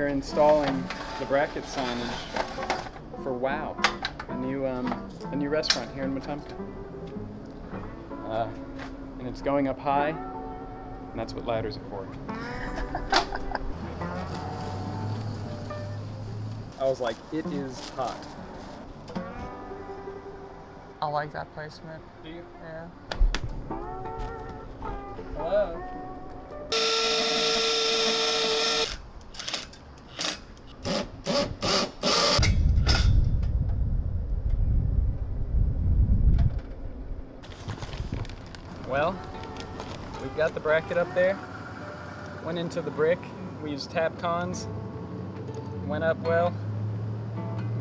are installing the bracket signage for Wow, a new restaurant here in Wetumpka. And it's going up high, and that's what ladders are for. I was like, it is hot. I like that placement. Do you? Yeah. Hello? Well, we've got the bracket up there. Went into the brick. We used tap cons. Went up well.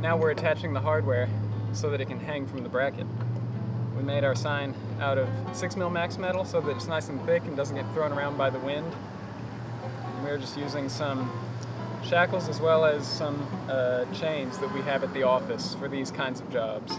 Now we're attaching the hardware so that it can hang from the bracket. We made our sign out of 6mm max metal so that it's nice and thick and doesn't get thrown around by the wind. And we're just using some shackles as well as some chains that we have at the office for these kinds of jobs.